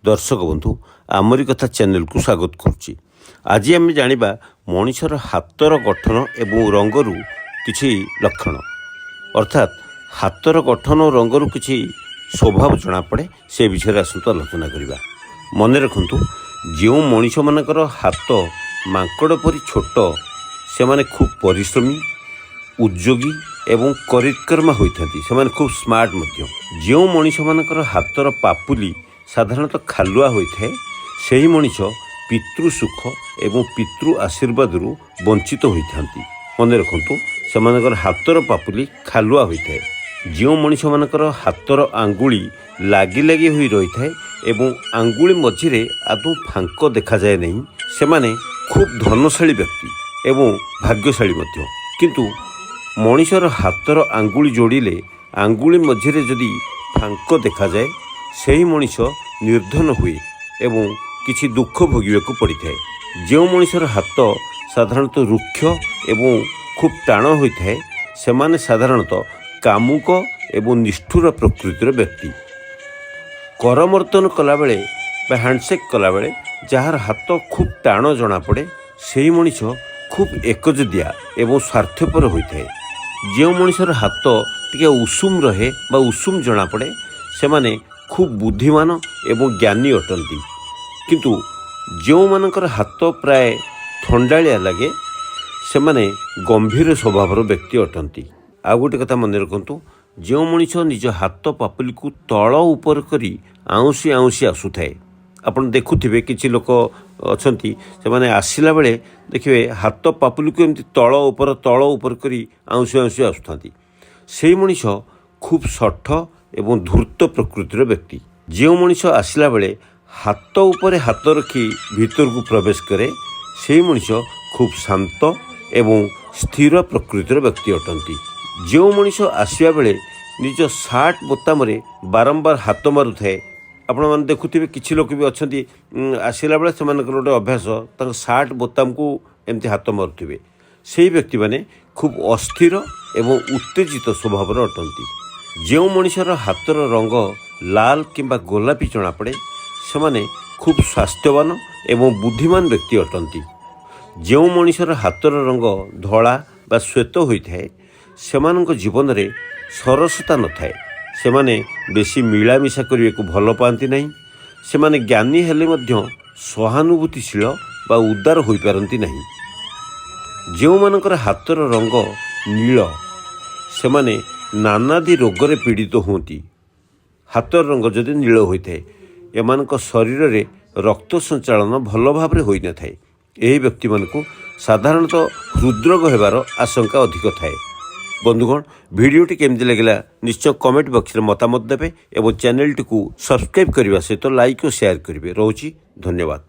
दर्शक बंधु आमरी कथा चैनल को स्वागत करुच्ची। आज आम जाना मनिषर हाथर गठन एवं रंगरू किछि लक्षण अर्थात हाथर गठन और रंगरू किछि स्वभाव जना पड़े से विषय आसतु आलोचना करवा। मन रखु जो मनीष मानकर हाथ मांकड़ परी छोट से माने खूब परिश्रमी उद्योगी एवं करितकर्मा होता से खूब स्मार्ट मध्य। जो मनीष मानकर हाथर पापुली साधारणतः खालुआ होता है सही मनीष पितृ सुख एवं पितृ आशीर्वाद वंचित होता। मन रखु से हाथर पापुली खालुआ होता है। जो मनीष मानकर हाथर आंगुली लगी लगी हुई रही है एवं आंगुली मझिरे आदौ फांक देखा जाए नहीं से माने खूब धनशाली व्यक्ति एवं भाग्यशाली मध्य। किंतु मनीषर हाथर आंगुली जोड़िले आंगुली मझिरे जदि फांक देखा जाए सही मनीष निर्धन हुए एवं किछि दुख भोगवाक पड़ी था। जो मनीषर हाथ साधारणतः रुक्ष एवं खूब टाण होता है से माने साधारणतः कामुक एवं निष्ठुर प्रकृतिर व्यक्ति। करमर्दन कला बेले बा हैंडसेक कला बेले जार हाथ खूब टाण जना पड़े सही मनीष खूब एकजदिया एवं स्वार्थपर होता है। जो मनीषर हाथ टिके उषुम रहे बा उषुम जना पड़े से माने खूब बुद्धिमान एवं ज्ञानी अटंती। किंतु जो मानकर हाथ प्राय थंडालिया लगे से माने गंभीर स्वभावर व्यक्ति अटंती। आ गोटे कथा मन रखु जो मनीष निज हाथ पापुली को तल उपर करी आउंसी आउंसी आसुए। आपन देखुथिबे किछि लोक अछंती से माने आसिला बेले देखिए हाथ पापुली को एमती तल उपर करी आउंसी आउंसी आसुथांती। सेही मनीष खूब सठ एवं धूर्त प्रकृतिर व्यक्ति। जो मनीष आसिला बेले हाथ उपरे हाथ रखी भीतर को प्रवेश करे से मनीष खूब शांत एवं स्थिर प्रकृतिर व्यक्ति अटंती। जो मनीष आसिया बेले निज सार्ट बोताम बारंबार हाथ मारुए। आपण मैंने देखुथिबे किछि लोक भी अच्छी आसिला बेले से गोटे अभ्यास तर सार्ट बोताम को एमती हाथ मारुथिबे। से व्यक्ति माने खूब अस्थिर एवं उत्तेजित स्वभावर अटंती। जो मनीषर हाथर रंग लाल किंबा गोलापी जना पड़े से माने खूब स्वास्थ्यवान एवं बुद्धिमान व्यक्ति अटंती। जो मनीषर हाथर रंग धला बा श्वेत होता है से जीवन में सरसता न थाए। से माने बेसी मिलामिशा करने को भल पाती नहीं। से माने ज्ञानी हेले मध्य सहानुभूतिशील बा उदार हो पारती नहीं। जो मानकर हाथर रंग नील से माने नानादि रोगरे पीड़ित होती। हाथर रंग जदि नील होता है एमानक शरीर में रक्त संचालन भल भाव में होई न थाए। यही व्यक्ति मानक साधारणतः हृदरोग होबार आशंका अधिक थाए। बंधुगण भिडियोटी केमती लगिला निश्चय कमेंट बॉक्स में मतामत देवे और चैनल टी को सब्सक्राइब करने सहित लाइक और शेयर करेंगे। रोची धन्यवाद।